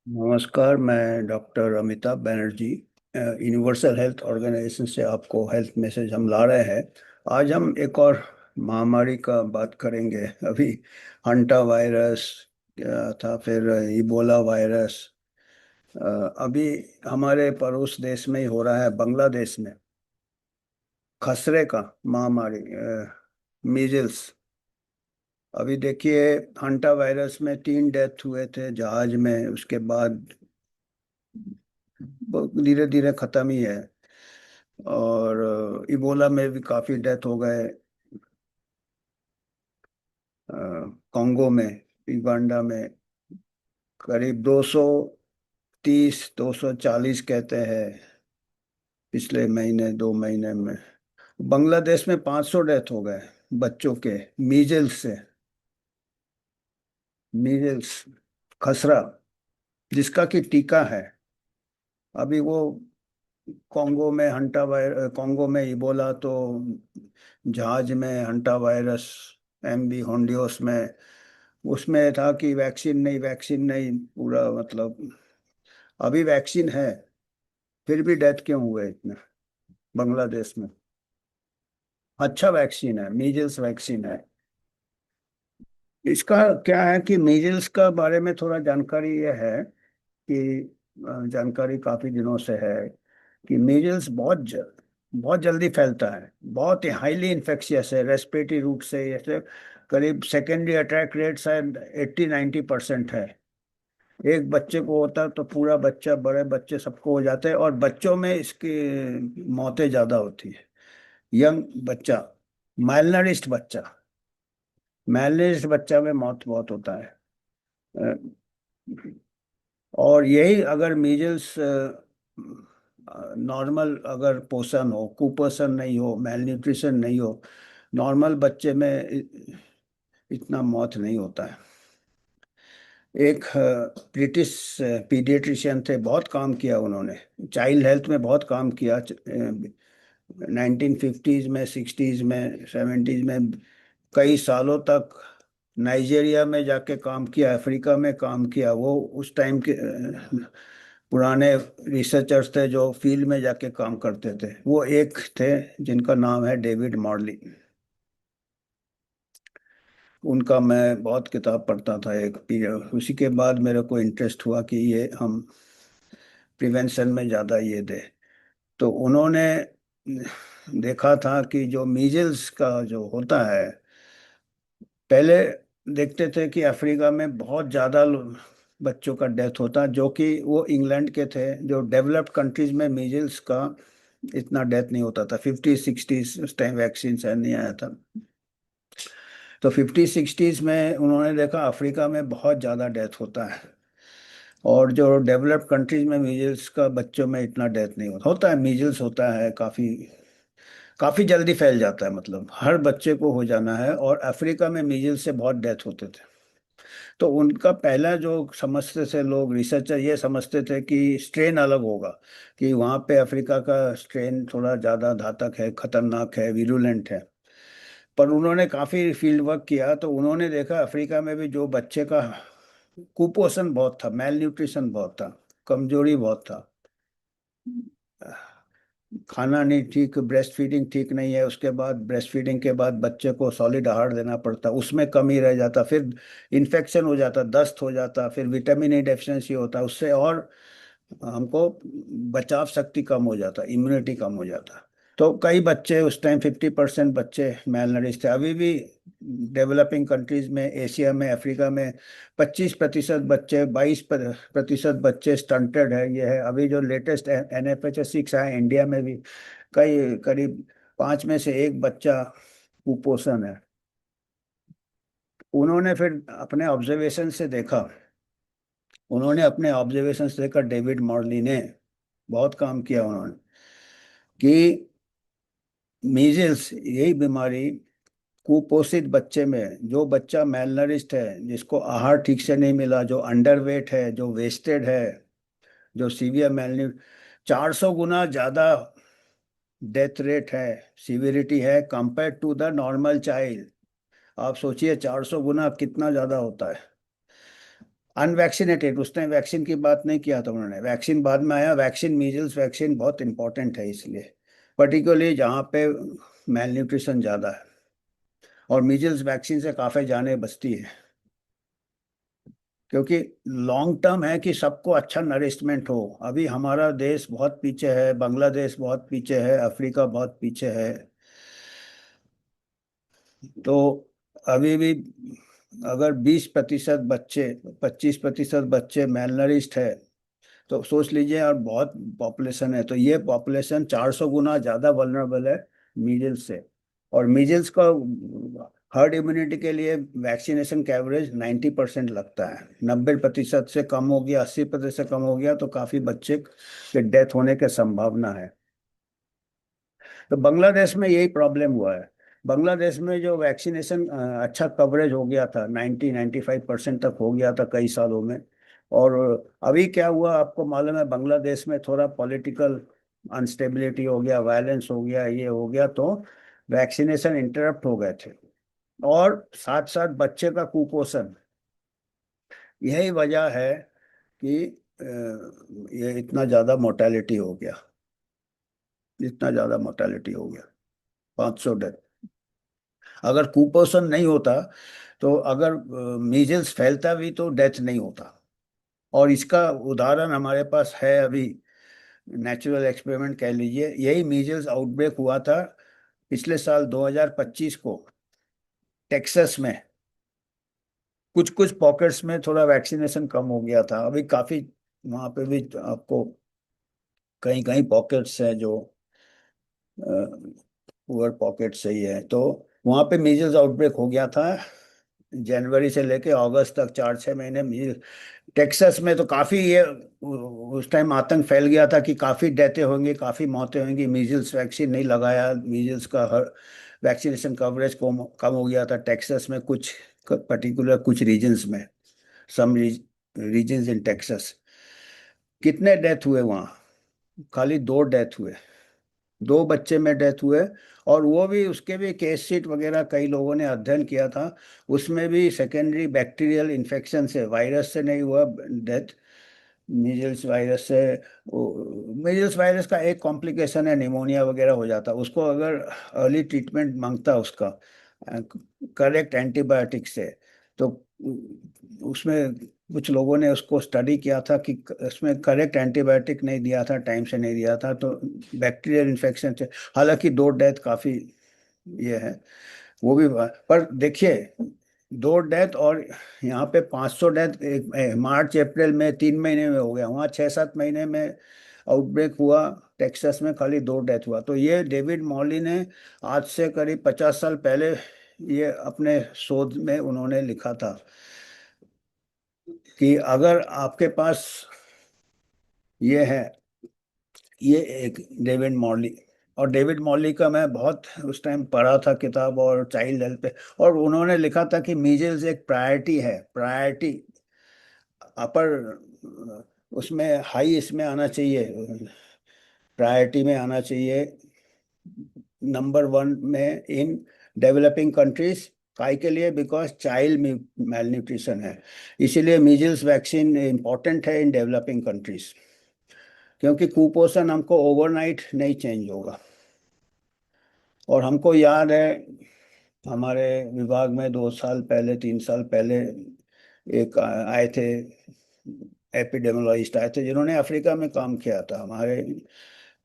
नमस्कार। मैं doctor Amitabh Banerjee universal health organization से आपको हेल्थ मैसेज हम ला रहे हैं। आज हम एक और महामारी का बात करेंगे। अभी हंटा वायरस था, फिर इबोला वायरस। अभी हमारे पड़ोस देश में ही हो रहा है, बांग्लादेश में खसरे का महामारी, मीजल्स। अभी देखिए, हंटा वायरस में 3 डेथ हुए थे जहाज में, उसके बाद धीरे धीरे खत्म ही है। और इबोला में भी काफी डेथ हो गए। अ, कॉन्गो में, युगांडा में करीब 230 240 कहते हैं पिछले महीने 2 महीने में। बांग्लादेश में 500 डेथ हो गए बच्चों के, मीजल्स से। मीजल्स, खसरा, जिसका कि टीका है। अभी वो कॉन्गो में इबोला तो जहाज में, हंटा वायरस एमबी होंडियोस में, उसमें था कि वैक्सीन नहीं, वैक्सीन नहीं, पूरा मतलब। अभी वैक्सीन है, फिर भी डेथ क्यों हुए इतने बांग्लादेश में? अच्छा वैक्सीन है, मीजल्स वैक्सीन है। इसका क्या है कि मीजल्स का बारे में थोड़ा जानकारी ये है कि जानकारी काफी दिनों से है कि मीजल्स बहुत जल्दी फैलता है, बहुत ही हाईली इन्फेक्शियस है रेस्पिरेटरी रूट से। जैसे करीब सेकेंडरी अटैक रेट शायद 80-90% है। एक बच्चे को होता है तो पूरा बच्चा, बड़े बच्चे सबको हो जाते हैं, और बच्चों में इसकी मौतें ज्यादा होती है। यंग बच्चा, माइल्डनरिश्ड बच्चा, माइल्डनरिश्ड बच्चा में मौत बहुत होता है। अ, और यही अगर मीजल्स नॉर्मल, अगर पोषण हो, कुपोषण नहीं हो, मेल न्यूट्रिशन नहीं हो, नॉर्मल बच्चे में इतना मौत नहीं होता है। एक ब्रिटिश पीडियाट्रिशियन थे, बहुत काम किया उन्होंने, चाइल्ड हेल्थ में बहुत काम किया। 1950s में, 60s में, 70s में कई सालों तक नाइजीरिया में जाके काम किया, अफ्रीका में काम किया। वो उस टाइम के पुराने रिसर्चर्स थे जो फील्ड में जाके काम करते थे। वो एक थे जिनका नाम है डेविड मॉर्ली। उनका मैं बहुत किताब पढ़ता था एक पीरियड। उसी के बाद मेरे को इंटरेस्ट हुआ कि ये हम प्रिवेंशन में ज़्यादा ये दे। तो उन्होंने देखा था कि जो मीजल्स का जो होता है, पहले देखते थे कि अफ्रीका में बहुत ज़्यादा बच्चों का डेथ होता, जो कि वो इंग्लैंड के थे। जो डेवलप्ड कंट्रीज में मीजल्स का इतना डेथ नहीं होता था। 50-60s उस टाइम वैक्सीन शायद नहीं आया था। तो 50-60s में उन्होंने देखा अफ्रीका में बहुत ज़्यादा डेथ होता है, और जो डेवलप्ड कंट्रीज में मीजल्स का बच्चों में इतना डेथ नहीं होता। होता है, मीजल्स होता है, काफ़ी काफ़ी जल्दी फैल जाता है, मतलब हर बच्चे को हो जाना है। और अफ्रीका में मीजल्स से बहुत डेथ होते थे। तो उनका पहला जो समझते थे लोग, रिसर्चर ये समझते थे कि स्ट्रेन अलग होगा, कि वहाँ पे अफ्रीका का स्ट्रेन थोड़ा ज़्यादा घातक है, खतरनाक है, विरुलेंट है। पर उन्होंने काफ़ी फील्ड वर्क किया तो उन्होंने देखा अफ्रीका में भी जो बच्चे का कुपोषण बहुत था, मेल न्यूट्रिशन बहुत था, कमजोरी बहुत था, खाना नहीं ठीक, ब्रेस्ट फीडिंग ठीक नहीं है, उसके बाद ब्रेस्ट फीडिंग के बाद बच्चे को सॉलिड आहार देना पड़ता, उसमें कमी रह जाता, फिर इन्फेक्शन हो जाता, दस्त हो जाता, फिर विटामिन ए डेफिशिएंसी होता, उससे और हमको बचाव शक्ति कम हो जाता, इम्यूनिटी कम हो जाता। तो कई बच्चे उस टाइम 50% बच्चे मेल नरिश थे। अभी भी डेवलपिंग कंट्रीज में, एशिया में, अफ्रीका में 25% बच्चे, 22% बच्चे स्टंटेड है। ये है अभी जो लेटेस्ट NFHS6 है इंडिया में भी, कई करीब 5 में से 1 बच्चा कुपोषण है। उन्होंने फिर अपने ऑब्जर्वेशन से देखा, उन्होंने अपने ऑब्जर्वेशन से देखा, डेविड मॉर्ली ने बहुत काम किया उन्होंने, कि मीजल्स यही बीमारी कुपोषित बच्चे में, जो बच्चा मेलनरिस्ट है, जिसको आहार ठीक से नहीं मिला, जो अंडरवेट है, जो वेस्टेड है, जो सीवियर मेलन्यू, 400 गुना ज्यादा डेथ रेट है, सीवियरिटी है, compare to the normal child. आप सोचिए 400 गुना कितना ज्यादा होता है। अनवैक्सीनेटेड, उसने वैक्सीन की बात नहीं किया था उन्होंने, वैक्सीन बाद में आया। वैक्सीन, मीजल्स वैक्सीन बहुत इंपॉर्टेंट है इसलिए, पर्टिकुलरली जहाँ पे मेल न्यूट्रिशन ज़्यादा है। और मीजल्स वैक्सीन से काफ़ी जानें बचती है, क्योंकि लॉन्ग टर्म है कि सबको अच्छा नरिशमेंट हो। अभी हमारा देश बहुत पीछे है, बांग्लादेश बहुत पीछे है, अफ्रीका बहुत पीछे है। तो अभी भी अगर 20% बच्चे, 25% बच्चे मेलनरिश्ड है, तो सोच लीजिए, और बहुत पॉपुलेशन है, तो ये पॉपुलेशन 400 गुना ज़्यादा वल्नरेबल है मीजल्स से। और मीजल्स का हर्ड इम्यूनिटी के लिए वैक्सीनेशन का एवरेज 90% लगता है। 90% से कम हो गया, 80% से कम हो गया, तो काफ़ी बच्चे के डेथ होने की संभावना है। तो बांग्लादेश में यही प्रॉब्लम हुआ है। बांग्लादेश में जो वैक्सीनेशन अच्छा कवरेज हो गया था, 90-95% तक हो गया था कई सालों में। और अभी क्या हुआ आपको मालूम है, बांग्लादेश में थोड़ा पॉलिटिकल अनस्टेबिलिटी हो गया, वायलेंस हो गया, ये हो गया, तो वैक्सीनेशन इंटरप्ट हो गए थे। और साथ साथ बच्चे का कुपोषण, यही वजह है कि ये इतना ज़्यादा मोर्टेलिटी हो गया, इतना ज़्यादा मोर्टेलिटी हो गया, 500 डेथ। अगर कुपोषण नहीं होता, तो अगर मीजल्स फैलता भी तो डेथ नहीं होता। और इसका उदाहरण हमारे पास है अभी, नेचुरल एक्सपेरिमेंट कह लीजिए। यही मीजल्स आउटब्रेक हुआ था पिछले साल 2025 को टेक्सास में। कुछ कुछ पॉकेट्स में थोड़ा वैक्सीनेशन कम हो गया था, अभी काफी वहां पे भी आपको कहीं कहीं पॉकेट्स हैं जो पुअर पॉकेट सही है। तो वहां पे मीजल्स आउटब्रेक हो गया था जनवरी से लेके अगस्त तक, 4-6 महीने मीजल्स। टेक्सास में तो काफी ये उस टाइम आतंक फैल गया था कि काफी डेथें होंगी, काफी मौतें होंगी, मीजल्स वैक्सीन नहीं लगाया, मीजल्स का हर वैक्सीनेशन कवरेज कम कम हो गया था टेक्सास में, कुछ पर्टिकुलर कुछ रीजन्स में, सम रीजन्स इन टेक्सास। कितने डेथ हुए वहाँ? खाली 2 डेथ हुए, 2 बच्चे में डेथ हुए। और वो भी, उसके भी केस शीट वगैरह कई लोगों ने अध्ययन किया था, उसमें भी सेकेंडरी बैक्टीरियल इन्फेक्शन से, वायरस से नहीं हुआ डेथ, मीजल्स वायरस से। मीजल्स वायरस का एक कॉम्प्लिकेशन है, निमोनिया वगैरह हो जाता, उसको अगर अर्ली ट्रीटमेंट मांगता उसका, करेक्ट एंटीबायोटिक से, तो उसमें कुछ लोगों ने उसको स्टडी किया था कि उसमें करेक्ट एंटीबायोटिक नहीं दिया था, टाइम से नहीं दिया था, तो बैक्टीरियल इन्फेक्शन से। हालांकि 2 डेथ काफ़ी ये है, वो भी पर देखिए, 2 डेथ और यहाँ पे 500 डेथ एक मार्च अप्रैल में 3 महीने में हो गया, वहाँ 6-7 महीने में आउटब्रेक हुआ। टेक्सास में खाली 2 डेथ हुआ। तो ये डेविड मॉली ने आज से करीब 50 साल पहले ये अपने शोध में उन्होंने लिखा था कि अगर आपके पास ये है, ये एक डेविड मॉली। और डेविड मॉली का मैं बहुत उस टाइम पढ़ा था किताब, और चाइल्ड हेल्थ पे। और उन्होंने लिखा था कि मीजल्स एक प्रायोरिटी है, प्रायोरिटी अपर, उसमें हाई इसमें आना चाहिए, प्रायोरिटी में आना चाहिए, नंबर 1 में इन डेवलपिंग कंट्रीज। काय के लिए? बिकॉज चाइल्ड मेल न्यूट्रिशन है, इसीलिए मीजल्स वैक्सीन इंपॉर्टेंट है इन डेवलपिंग कंट्रीज, क्योंकि कुपोषण हमको ओवरनाइट नहीं चेंज होगा। और हमको याद है, हमारे विभाग में 2 साल पहले, 3 साल पहले एक आए थे, एपिडेमियोलॉजिस्ट आए थे, जिन्होंने अफ्रीका में काम किया था, हमारे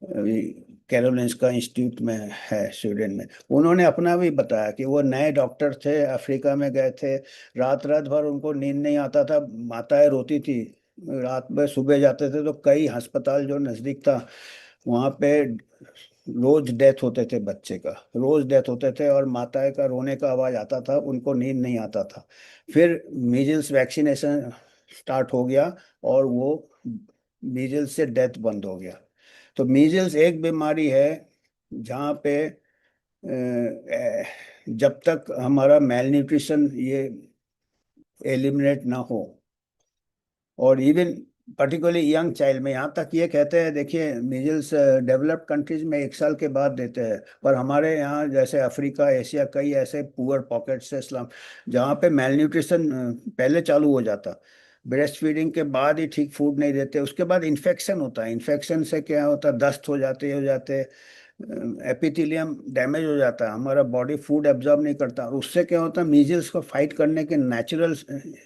अभी कैरोलिंस्का इंस्टीट्यूट में है स्वीडन में। उन्होंने अपना भी बताया कि वो नए डॉक्टर थे, अफ्रीका में गए थे, रात रात भर उनको नींद नहीं आता था, माताएं रोती थी, रात में सुबह जाते थे तो कई अस्पताल जो नज़दीक था वहाँ पे रोज डेथ होते थे, बच्चे का रोज डेथ होते थे, और माताएं का रोने का आवाज आता था, उनको नींद नहीं आता था। फिर मीजल्स वैक्सीनेशन स्टार्ट हो गया, और वो मीजल्स से डेथ बंद हो गया। तो मीजल्स एक बीमारी है जहाँ पे जब तक हमारा मेल न्यूट्रिशन ये एलिमिनेट ना हो, और इवन पर्टिकुलरली यंग चाइल्ड में, यहाँ तक ये कहते हैं, देखिए मीजल्स डेवलप्ड कंट्रीज में 1 साल के बाद देते हैं, पर हमारे यहाँ जैसे अफ्रीका, एशिया, कई ऐसे पुअर पॉकेट्स है, स्लम, जहाँ पे मेल न्यूट्रिशन पहले चालू हो जाता। ब्रेस्ट फीडिंग के बाद ही ठीक फूड नहीं देते, उसके बाद इन्फेक्शन होता है। इन्फेक्शन से क्या होता है, दस्त हो जाते एपिथेलियम डैमेज हो जाता है, हमारा बॉडी फूड एब्जॉर्ब नहीं करता, और उससे क्या होता है, मीजल्स को फाइट करने के नेचुरल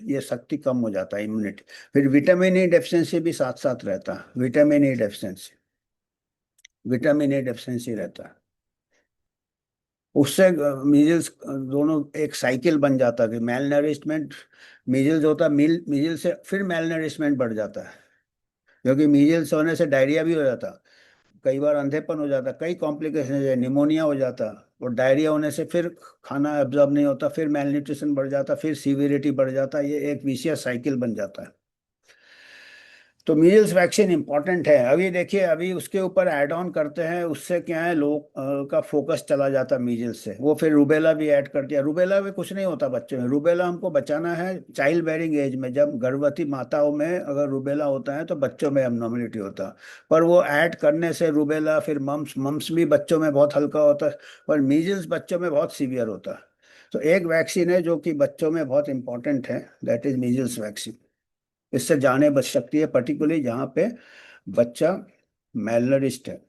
ये शक्ति कम हो जाता है, इम्यूनिटी। फिर विटामिन ई डेफिशिएंसी भी साथ साथ रहता है, विटामिन ई डेफिशिएंसी रहता है। उससे मीजल्स दोनों एक साइकिल बन जाता है कि मेल नरिशमेंट, मीजल्स होता है, मीजल से फिर मेल नरिशमेंट बढ़ जाता है, क्योंकि मीजल्स होने से डायरिया भी हो जाता, कई बार अंधेपन हो जाता, कई कॉम्प्लिकेशन है, निमोनिया हो जाता, और डायरिया होने से फिर खाना एब्जॉर्ब नहीं होता, फिर मेल न्यूट्रिशन बढ़ जाता, फिर सीवियरिटी बढ़ जाता, ये एक विशियस साइकिल बन जाता है। तो मीजल्स वैक्सीन इंपॉर्टेंट है। अभी देखिए, अभी उसके ऊपर ऐड ऑन करते हैं, उससे क्या है, लोग का फोकस चला जाता है मीजल्स से, वो फिर रूबेला भी ऐड कर दिया। रूबेला में कुछ नहीं होता बच्चों में, रूबेला हमको बचाना है चाइल्ड बेयरिंग एज में, जब गर्भवती माताओं में अगर रूबेला होता है तो बच्चों में एबनॉर्मलिटी होता है। पर वो ऐड करने से रूबेला, फिर मम्स मम्स भी बच्चों में बहुत हल्का होता है, पर मीजल्स बच्चों में बहुत सीवियर होता है। तो एक वैक्सीन है जो कि बच्चों में बहुत इंपॉर्टेंट है, दैट इज मीजल्स वैक्सीन। इससे जाने बच सकती है, पर्टिकुलरली जहाँ पे बच्चा मेलनरिस्ट है।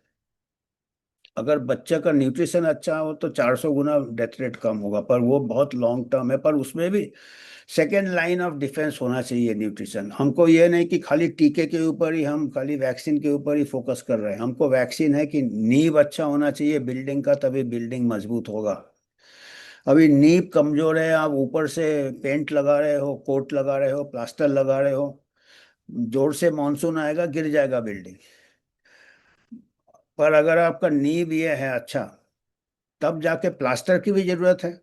अगर बच्चे का न्यूट्रिशन अच्छा हो तो 400 गुना डेथ रेट कम होगा, पर वो बहुत लॉन्ग टर्म है, पर उसमें भी सेकेंड लाइन ऑफ डिफेंस होना चाहिए न्यूट्रिशन। हमको ये नहीं कि खाली टीके के ऊपर ही, हम खाली वैक्सीन के ऊपर ही फोकस कर रहे हैं, हमको वैक्सीन है कि नींव अच्छा होना चाहिए बिल्डिंग का, तभी बिल्डिंग मजबूत होगा। अभी नींव कमजोर है, आप ऊपर से पेंट लगा रहे हो, कोट लगा रहे हो, प्लास्टर लगा रहे हो, जोर से मानसून आएगा गिर जाएगा बिल्डिंग। पर अगर आपका नींव ये है अच्छा, तब जाके प्लास्टर की भी जरूरत है,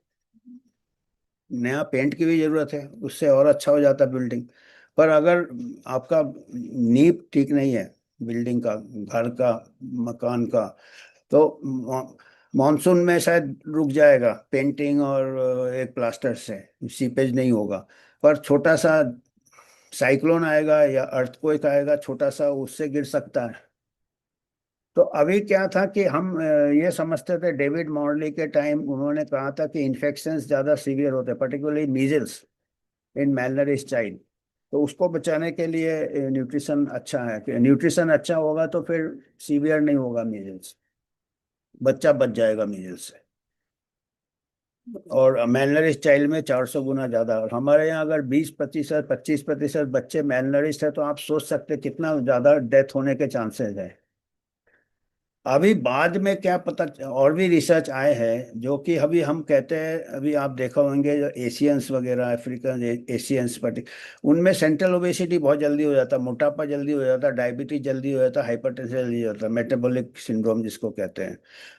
नया पेंट की भी जरूरत है, उससे और अच्छा हो जाता बिल्डिंग। पर अगर आपका नींव ठीक नहीं है बिल्डिंग का, घर का, मकान का, तो मानसून में शायद रुक जाएगा पेंटिंग, और एक प्लास्टर से सीपेज नहीं होगा। पर छोटा सा साइक्लोन आएगा या अर्थक्वेक आएगा छोटा सा, उससे गिर सकता है। तो अभी क्या था कि हम ये समझते थे, डेविड मॉर्ली के टाइम उन्होंने कहा था कि इन्फेक्शंस ज़्यादा सीवियर होते हैं, पर्टिकुलरली मीजल्स इन मैलनरिश चाइल्ड। तो उसको बचाने के लिए न्यूट्रिशन अच्छा है, कि न्यूट्रिशन अच्छा होगा तो फिर सीवियर नहीं होगा मीजल्स, बच्चा बच जाएगा मीजल्स से। और मैलनरिश चाइल्ड में 400 गुना ज़्यादा, और हमारे यहाँ अगर 20% 25% बच्चे मैलनरिश है, तो आप सोच सकते हैं कितना ज़्यादा डेथ होने के चांसेस है। अभी बाद में क्या पता, और भी रिसर्च आए हैं जो कि अभी हम कहते हैं, अभी आप देखा होंगे जो एशियंस वगैरह, अफ्रीकन एशियंस उनमें सेंट्रल ओबेसिटी बहुत जल्दी हो जाता, मोटापा जल्दी हो जाता, डायबिटीज जल्दी हो जाता, हाइपरटेंशन जल्दी हो जाता, मेटाबॉलिक सिंड्रोम जिसको कहते हैं।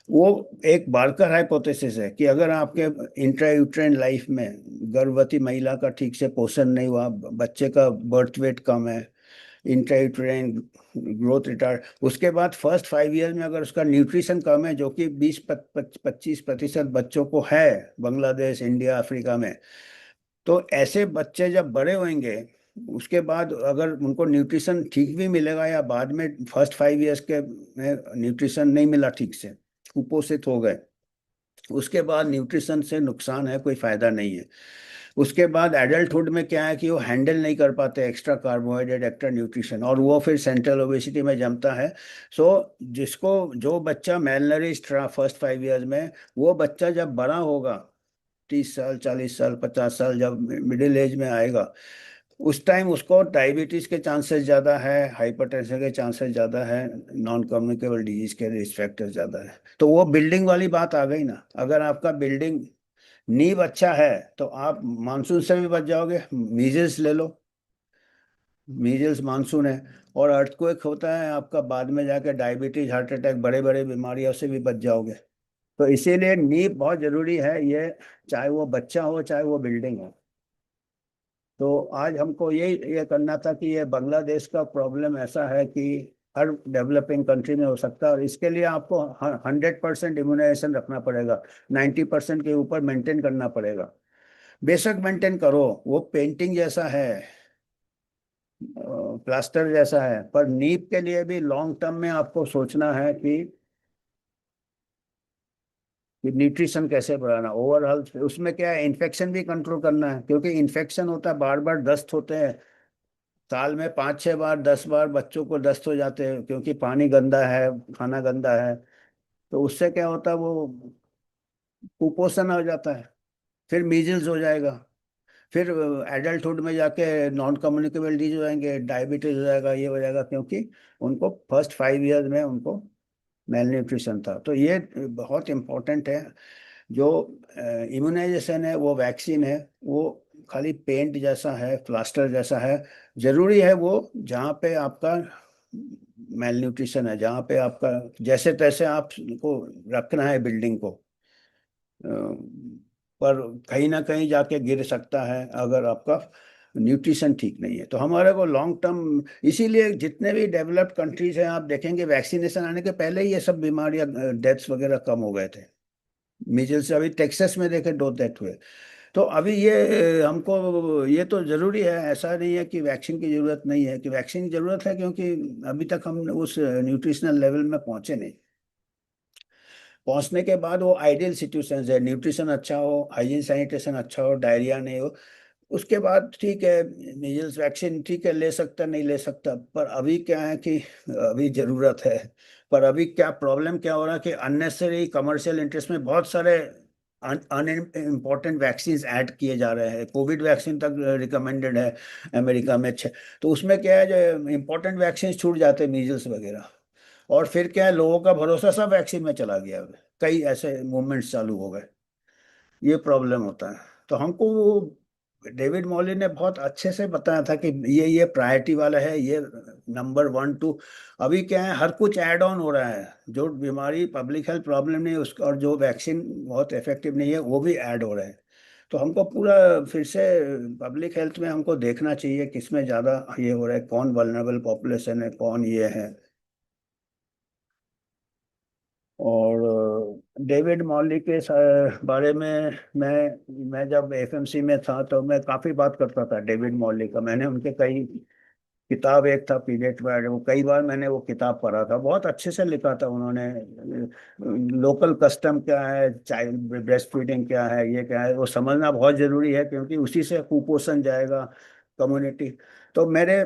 वो एक बार्कर हाइपोथेसिस है कि अगर आपके इंट्रायूट्राइन लाइफ में गर्भवती महिला का ठीक से पोषण नहीं हुआ, बच्चे का बर्थ वेट कम है, इंट्रायूटेराइन ग्रोथ रिटार्ड, उसके बाद फर्स्ट 5 ईयर में अगर उसका न्यूट्रिशन कम है, जो कि 20-25% बच्चों को है बांग्लादेश, इंडिया, अफ्रीका में। तो ऐसे बच्चे जब बड़े होंगे, उसके बाद अगर उनको न्यूट्रिशन ठीक भी मिलेगा, या बाद में फर्स्ट 5 ईयर्स के में न्यूट्रिशन नहीं मिला ठीक से, कुपोषित हो गए, उसके बाद न्यूट्रिशन से नुकसान है, कोई फायदा नहीं है। उसके बाद एडल्टहुड में क्या है कि वो हैंडल नहीं कर पाते एक्स्ट्रा कार्बोहाइड्रेट, एक्स्ट्रा न्यूट्रिशन, और वो फिर सेंट्रल ओबेसिटी में जमता है। सो जिसको, जो बच्चा मेलनरिश्ड रहा फर्स्ट 5 ईयर्स में, वो बच्चा जब बड़ा होगा, 30 साल, 40 साल, 50 साल, जब मिडिल एज में आएगा, उस टाइम उसको डायबिटीज के चांसेस ज़्यादा है, हाइपरटेंशन के चांसेस ज़्यादा है, नॉन कम्युनिकेबल डिजीज के रिस्क फैक्टर ज़्यादा है। तो वो बिल्डिंग वाली बात आ गई ना, अगर आपका बिल्डिंग नींव अच्छा है तो आप मानसून से भी बच जाओगे। मीजल्स ले लो, मीजल्स मानसून है, और अर्थक्वेक होता है आपका, बाद में जाके डायबिटीज, हार्ट अटैक, बड़े बड़े बीमारियों से भी बच जाओगे। तो इसीलिए नींव बहुत जरूरी है ये, चाहे वो बच्चा हो चाहे वो बिल्डिंग हो। तो आज हमको ये करना था कि ये बांग्लादेश का प्रॉब्लम ऐसा है कि हर डेवलपिंग कंट्री में हो सकता है, और इसके लिए आपको 100% इम्यूनाइजेशन रखना पड़ेगा, 90% के ऊपर मेंटेन करना पड़ेगा। बेशक मेंटेन करो, वो पेंटिंग जैसा है, प्लास्टर जैसा है, पर नींव के लिए भी लॉन्ग टर्म में आपको सोचना है कि न्यूट्रिशन कैसे बढ़ाना, ओवरऑल उसमें क्या है, इन्फेक्शन भी कंट्रोल करना है, क्योंकि इन्फेक्शन होता है, बार बार दस्त होते हैं, साल में 5-6 बार 10 बार बच्चों को दस्त हो जाते हैं, क्योंकि पानी गंदा है, खाना गंदा है। तो उससे क्या होता है, वो कुपोषण हो जाता है, फिर मीजल्स हो जाएगा, फिर एडल्टहुड में जाके नॉन कम्युनिकेबल डिजीज हो जाएंगे, डायबिटीज हो जाएगा, ये हो जाएगा, क्योंकि उनको फर्स्ट 5 ईयर में उनको मेल न्यूट्रिशन था। तो ये बहुत इम्पोर्टेंट है। जो इम्यूनाइजेशन है, वो वैक्सीन है, वो खाली पेंट जैसा है, प्लास्टर जैसा है। जरूरी है वो जहाँ पे आपका मेल न्यूट्रिशन है, जहाँ पे आपका जैसे तैसे आपको रखना है बिल्डिंग को, अ, पर कहीं ना कहीं जाके गिर सकता है अगर आपका न्यूट्रिशन ठीक नहीं है। तो हमारे को लॉन्ग टर्म, इसीलिए जितने भी डेवलप्ड कंट्रीज हैं आप देखेंगे वैक्सीनेशन आने के पहले ही ये सब बीमारियां, डेथ्स वगैरह कम हो गए थे। मीजल्स से अभी टेक्सास में देखे 2 डेथ हुए। तो अभी ये हमको ये तो जरूरी है, ऐसा नहीं है कि वैक्सीन की जरूरत नहीं है, कि वैक्सीन की जरूरत है, क्योंकि अभी तक हम उस न्यूट्रिशनल लेवल में पहुंचे नहीं। पहुंचने के बाद वो आइडियल सिचुएशन है, न्यूट्रिशन अच्छा हो, हाइजीन सैनिटेशन अच्छा हो, डायरिया नहीं हो, उसके बाद ठीक है, मीजल्स वैक्सीन ठीक है, ले सकता नहीं ले सकता। पर अभी क्या है कि अभी जरूरत है। पर अभी क्या प्रॉब्लम क्या हो रहा है कि अननेसेसरी कमर्शियल इंटरेस्ट में बहुत सारे अन इम्पोर्टेंट वैक्सीन ऐड किए जा रहे हैं। कोविड वैक्सीन तक रिकमेंडेड है अमेरिका में, अच्छे। तो उसमें क्या है, जो इम्पोर्टेंट वैक्सीन छूट जाते हैं, मीजल्स वगैरह। और फिर क्या है, लोगों का भरोसा सब वैक्सीन में चला गया। कई ऐसे मूवमेंट्स चालू हो गए, ये प्रॉब्लम होता है। तो हमको वो डेविड मॉली ने बहुत अच्छे से बताया था कि ये प्रायोरिटी वाला है, ये नंबर 1 2। अभी क्या है, हर कुछ ऐड ऑन हो रहा है। जो बीमारी पब्लिक हेल्थ प्रॉब्लम नहीं है उसका, और जो वैक्सीन बहुत इफेक्टिव नहीं है, वो भी ऐड हो रहे हैं। तो हमको पूरा फिर से पब्लिक हेल्थ में हमको देखना चाहिए किसमें ज़्यादा ये हो रहा है, कौन वल्नरेबल पॉपुलेशन है, कौन ये है। और डेविड मॉली के बारे में मैं जब एफएमसी में था तो मैं काफ़ी बात करता था डेविड मॉली का। मैंने उनके कई किताब, एक था पीरियड में, वो कई बार मैंने वो किताब पढ़ा था। बहुत अच्छे से लिखा था उन्होंने। लोकल कस्टम क्या है, चाइल्ड ब्रेस्ट फीडिंग क्या है, ये क्या है, वो समझना बहुत जरूरी है, क्योंकि उसी से कुपोषण जाएगा कम्युनिटी। तो मेरे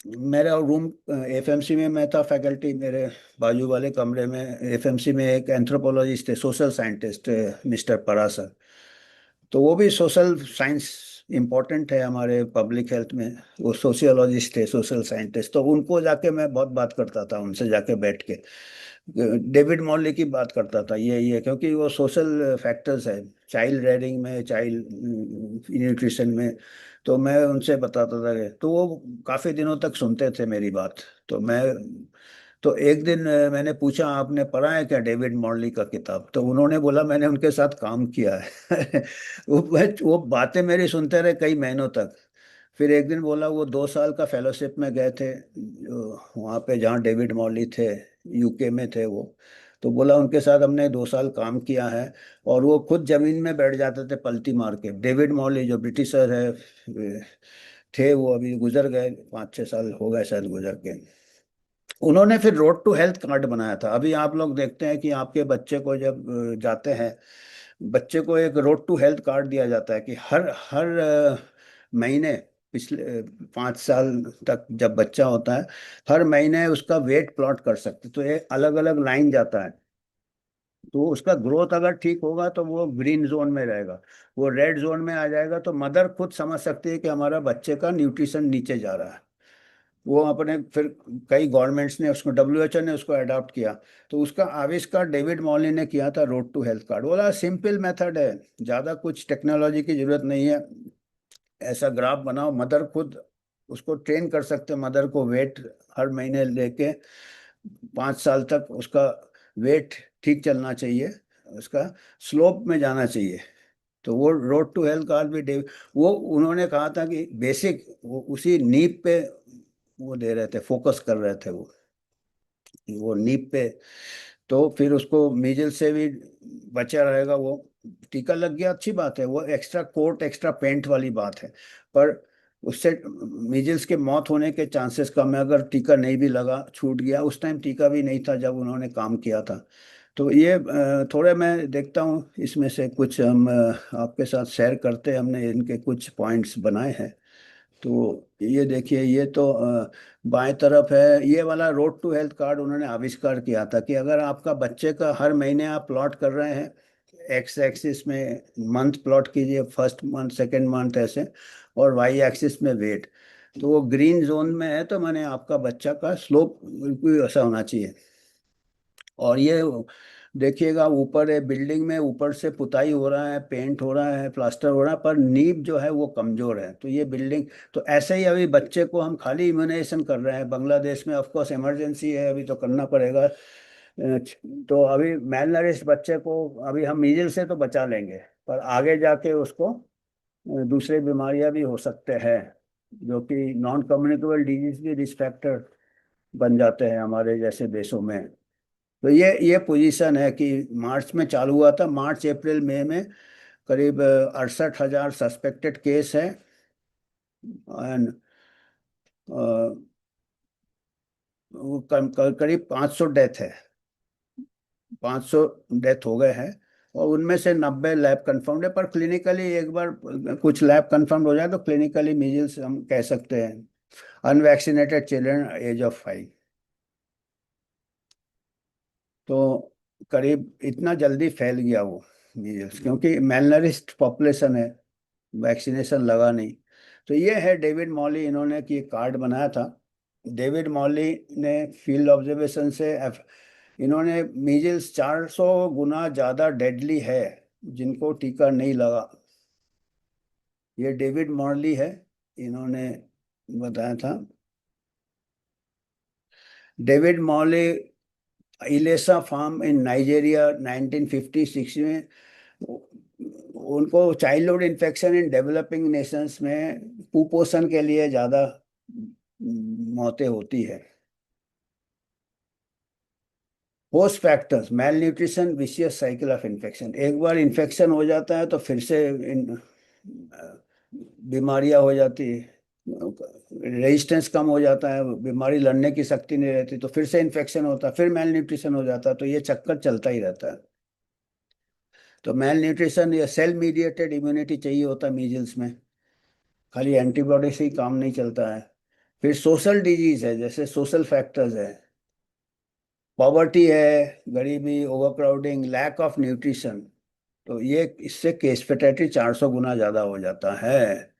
मेरा रूम एफएमसी में, मैं था फैकल्टी, मेरे बाजू वाले कमरे में एफएमसी में एक एंथ्रोपोलॉजिस्ट है, सोशल साइंटिस्ट, मिस्टर परासर। तो वो भी सोशल साइंस इम्पोर्टेंट है हमारे पब्लिक हेल्थ में। वो सोशियोलॉजिस्ट है, सोशल साइंटिस्ट। तो उनको जाके मैं बहुत बात करता था, उनसे जाके बैठ के डेविड मॉली की बात करता था, ये क्योंकि वो सोशल फैक्टर्स है, चाइल्ड रेयरिंग में, चाइल्ड न्यूट्रिशन में। तो मैं उनसे बताता था तो वो काफ़ी दिनों तक सुनते थे मेरी बात। तो मैं तो एक दिन मैंने पूछा, आपने पढ़ा है क्या डेविड मॉर्ली का किताब? तो उन्होंने बोला, मैंने उनके साथ काम किया है। वो बातें मेरी सुनते रहे कई महीनों तक। फिर एक दिन बोला, वो 2 साल का फेलोशिप में गए थे वहाँ पे जहाँ डेविड मॉर्ली थे, यूके में थे वो। तो बोला, उनके साथ हमने 2 साल काम किया है। और वो खुद जमीन में बैठ जाते थे पलटी मार के। डेविड मॉर्ली जो ब्रिटिशर है थे, वो अभी गुजर गए, 5-6 साल हो गए शायद गुजर के। उन्होंने फिर रोड टू हेल्थ कार्ड बनाया था। अभी आप लोग देखते हैं कि आपके बच्चे को जब जाते हैं, बच्चे को एक रोड टू हेल्थ कार्ड दिया जाता है कि हर हर महीने, पिछले 5 साल तक जब बच्चा होता है, हर महीने उसका वेट प्लॉट कर सकते। तो ये अलग अलग लाइन जाता है। तो उसका ग्रोथ अगर ठीक होगा तो वो ग्रीन जोन में रहेगा, वो रेड जोन में आ जाएगा, तो मदर खुद समझ सकती है कि हमारा बच्चे का न्यूट्रिशन नीचे जा रहा है। वो अपने फिर कई गवर्नमेंट्स ने उसको, डब्ल्यूएचओ ने उसको अडॉप्ट किया। तो उसका आविष्कार डेविड मॉली ने किया था, रोड टू हेल्थ कार्ड। बोला सिंपल मेथड है, ज़्यादा कुछ टेक्नोलॉजी की जरूरत नहीं है। ऐसा ग्राफ बनाओ, मदर खुद उसको ट्रेन कर सकते, मदर को वेट हर महीने लेके 5 साल तक उसका वेट ठीक चलना चाहिए, उसका स्लोप में जाना चाहिए। तो वो रोड टू हेल्थ कार्ड भी वो उन्होंने कहा था कि बेसिक वो उसी नींव पे वो दे रहे थे, फोकस कर रहे थे वो नींव पे। तो फिर उसको मीजल से भी बचा रहेगा वो। टीका लग गया, अच्छी बात है, वो एक्स्ट्रा कोट एक्स्ट्रा पेंट वाली बात है। पर उससे मीजल्स के मौत होने के चांसेस कम है, अगर टीका नहीं भी लगा, छूट गया। उस टाइम टीका भी नहीं था जब उन्होंने काम किया था। तो ये थोड़े मैं देखता हूँ इसमें से कुछ हम आपके साथ शेयर करते हैं, हमने इनके कुछ पॉइंट्स बनाए हैं। तो ये देखिए, ये तो बाएं तरफ है, ये वाला रोड टू हेल्थ कार्ड उन्होंने आविष्कार किया था कि अगर आपका बच्चे का हर महीने आप प्लॉट कर रहे हैं, एक्स एक्सिस में मंथ प्लॉट कीजिए, फर्स्ट मंथ सेकंड मंथ ऐसे, और वाई एक्सिस में वेट, तो वो ग्रीन जोन में है तो माने आपका बच्चा का स्लोप बिल्कुल ऐसा होना चाहिए। और ये देखिएगा, ऊपर है बिल्डिंग में, ऊपर से पुताई हो रहा है, पेंट हो रहा है, प्लास्टर हो रहा है, पर नींव जो है वो कमजोर है। तो ये बिल्डिंग, तो ऐसे ही अभी बच्चे को हम खाली इम्यूनाइजेशन कर रहे हैं बांग्लादेश में, ऑफ कोर्स इमरजेंसी है अभी तो करना पड़ेगा। तो अभी मेल नरिश बच्चे को अभी हम मीजल से तो बचा लेंगे, पर आगे जाके उसको दूसरी बीमारियां भी हो सकते हैं, जो कि नॉन कम्युनिकेबल डिजीज भी रिस्क फैक्टर बन जाते हैं हमारे जैसे देशों में। तो ये पोजीशन है कि मार्च में चालू हुआ था, मार्च अप्रैल मई में करीब 68,000 सस्पेक्टेड केस है, एंड करीब 500 डेथ है, 500 डेथ हो गए हैं। और उनमें से 90 लैब कंफर्म्ड है, पर क्लिनिकली एक बार कुछ लैब कंफर्म्ड हो जाए तो क्लिनिकली मीजल्स हम कह सकते हैं। अनवैक्सीनेटेड चिल्ड्रन एज ऑफ 5, तो करीब इतना जल्दी फैल गया वो मीजल्स, क्योंकि मेलनरिस्ट पॉपुलेशन है, वैक्सीनेशन लगा नहीं। तो ये है डेविड मॉली, इन्होंने कि कार्ड बनाया था। डेविड मॉली ने फील्ड ऑब्जर्वेशन से इन्होंने मीजल्स 400 गुना ज़्यादा डेडली है जिनको टीका नहीं लगा, ये डेविड मॉली है, इन्होंने बताया था। David Morley, Ilesa farm in Nigeria 1956 में, उनको childhood infection in developing nations में कुपोषण के लिए ज़्यादा मौतें होती है। Host factors, malnutrition, vicious cycle of infection, एक बार इन्फेक्शन हो जाता है तो फिर से बीमारियां हो जाती है, रेजिस्टेंस कम हो जाता है, बीमारी लड़ने की शक्ति नहीं रहती, तो फिर से इन्फेक्शन होता है, फिर मेल न्यूट्रिशन हो जाता है, तो ये चक्कर चलता ही रहता है। तो मेल न्यूट्रिशन या सेल मीडिएटेड इम्यूनिटी चाहिए होता है मीजल्स में, खाली एंटीबॉडी से ही काम नहीं चलता है। फिर सोशल डिजीज है, जैसे सोशल फैक्टर्स है, पॉवर्टी है, गरीबी, ओवरक्राउडिंग, लैक ऑफ न्यूट्रिशन, तो ये इससे केस फैटेलिटी 400 गुना ज्यादा हो जाता है।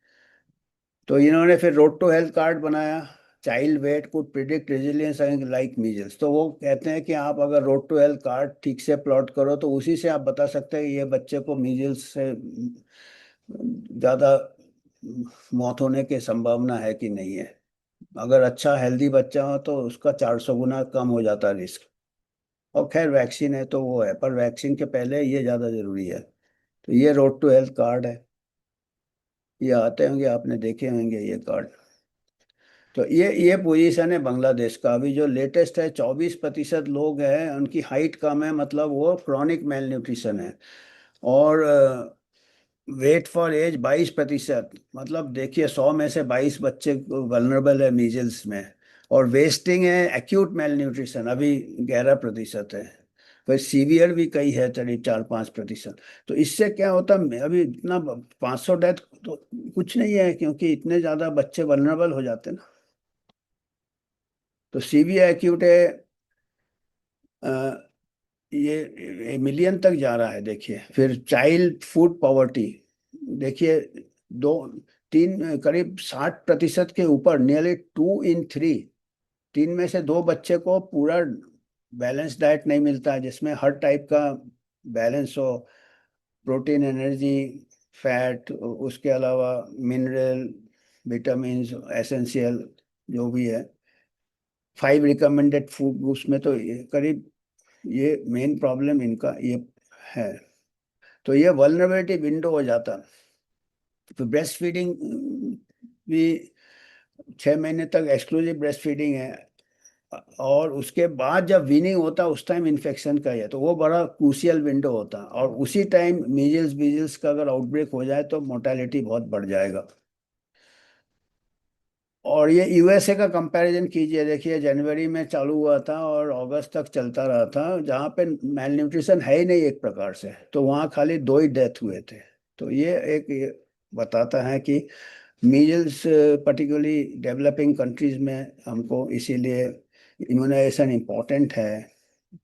तो इन्होंने फिर रोड टू हेल्थ कार्ड बनाया, child weight could predict resilience like measles. तो वो कहते हैं कि आप अगर रोड टू हेल्थ कार्ड ठीक से प्लॉट करो तो उसी से आप बता सकते हैं कि ये बच्चे को मीजल्स से ज्यादा मौत होने की संभावना है कि नहीं है। अगर अच्छा हेल्दी बच्चा हो तो उसका 400 गुना कम हो जाता है रिस्क। और खैर वैक्सीन है तो वो है, पर वैक्सीन के पहले ये ज़्यादा ज़रूरी है। तो ये रोड टू हेल्थ कार्ड है, ये आते होंगे, आपने देखे होंगे ये कार्ड। तो ये पोजीशन है बांग्लादेश का। अभी जो लेटेस्ट है, 24% लोग हैं उनकी हाइट कम है, मतलब वो क्रॉनिक मेल न्यूट्रिशन है। और वेट फॉर एज 22%, मतलब देखिए 100 में से 22 बच्चे वल्नरेबल है मीजल्स में। और वेस्टिंग है, एक्यूट मेल न्यूट्रिशन अभी 11% है। फिर सीवियर भी कई है, करीब 4-5%। तो इससे क्या होता है, अभी इतना 500 डेथ तो कुछ नहीं है, क्योंकि इतने ज्यादा बच्चे वल्नरेबल हो जाते हैं ना। तो सीवियर एक्यूट है, ये मिलियन तक जा रहा है देखिए। फिर चाइल्ड फूड पॉवर्टी, देखिए दो तीन करीब 60% के ऊपर, नियरली 2 in 3, 3 में से 2 बच्चे को पूरा बैलेंस डाइट नहीं मिलता है, जिसमें हर टाइप का बैलेंस हो, प्रोटीन, एनर्जी, फैट, उसके अलावा मिनरल, विटामिन, एसेंशियल जो भी है, 5 रिकमेंडेड फूड ग्रुप्स में, तो ये करीब ये मेन प्रॉब्लम इनका ये है। तो ये वल्नरेबिलिटी विंडो हो जाता। तो ब्रेस्ट फीडिंग भी 6 महीने तक एक्सक्लूसिव ब्रेस्ट फीडिंग है, और उसके बाद जब वीनिंग होता है उस टाइम इन्फेक्शन का है, तो वो बड़ा क्रूशियल विंडो होता है। और उसी टाइम मीजल्स बीजल्स का अगर आउटब्रेक हो जाए तो मोर्टेलिटी बहुत बढ़ जाएगा। और ये यूएसए का कंपैरिजन कीजिए, देखिए जनवरी में चालू हुआ था और अगस्त तक चलता रहा था, जहाँ पे मेल न्यूट्रिशन है ही नहीं एक प्रकार से, तो वहाँ खाली 2 ही डेथ हुए थे। तो ये बताता है कि मीजल्स पर्टिकुलरली डेवलपिंग कंट्रीज में हमको इसीलिए इम्यूनाइजेशन इम्पोर्टेंट है।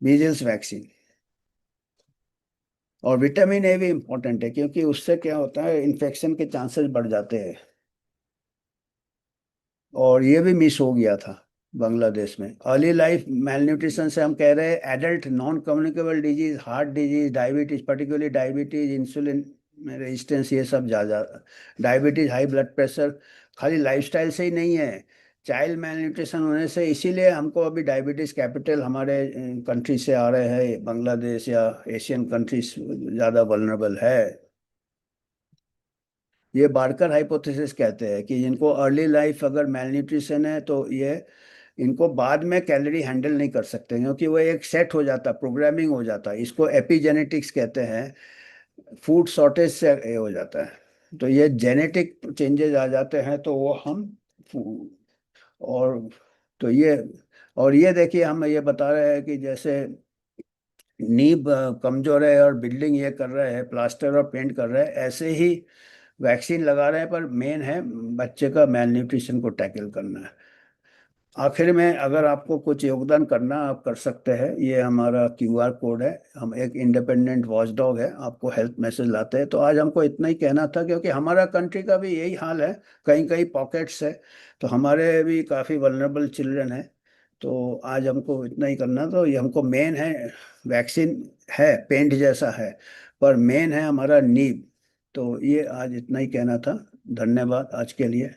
मीजल्स वैक्सीन और विटामिन ए भी इम्पोर्टेंट है, क्योंकि उससे क्या होता है, इन्फेक्शन के चांसेस बढ़ जाते हैं। और ये भी मिस हो गया था बांग्लादेश में। अर्ली लाइफ मेल न्यूट्रिशन से हम कह रहे हैं adult non communicable disease, heart disease, diabetes, particularly diabetes, insulin resistance, ये सब ज़्यादा, डायबिटीज, हाई ब्लड प्रेशर, खाली लाइफस्टाइल से ही नहीं है, चाइल्ड मेल न्यूट्रिशन होने से। इसीलिए हमको अभी डायबिटीज कैपिटल हमारे कंट्री से आ रहे हैं, बांग्लादेश या एशियन कंट्रीज ज़्यादा वल्नरेबल है। ये बार्कर हाइपोथेसिस कहते हैं कि जिनको अर्ली लाइफ अगर मेल न्यूट्रिशन है तो ये इनको बाद में कैलोरी हैंडल नहीं कर सकते, क्योंकि वो एक सेट हो जाता, प्रोग्रामिंग हो जाता, इसको एपिजेनेटिक्स कहते हैं। फूड शॉर्टेज से ये हो जाता है, तो ये जेनेटिक चेंजेस आ जाते हैं, तो वो हम और तो ये, और ये देखिए हम ये बता रहे हैं कि जैसे नींव कमजोर है और बिल्डिंग ये कर रहे हैं, प्लास्टर और पेंट कर रहे हैं, ऐसे ही वैक्सीन लगा रहे हैं, पर मेन है बच्चे का मेल न्यूट्रिशन को टैकल करना है। आखिर में अगर आपको कुछ योगदान करना, आप कर सकते हैं, ये हमारा क्यूआर कोड है, हम एक इंडिपेंडेंट वॉचडॉग है, आपको हेल्थ मैसेज लाते हैं। तो आज हमको इतना ही कहना था, क्योंकि हमारा कंट्री का भी यही हाल है, कहीं कहीं पॉकेट्स है, तो हमारे भी काफ़ी वल्नरेबल चिल्ड्रन है। तो आज हमको इतना ही करना, तो ये हमको मेन है, वैक्सीन है पेंट जैसा है, पर मेन है हमारा नीब। तो ये आज इतना ही कहना था। धन्यवाद आज के लिए।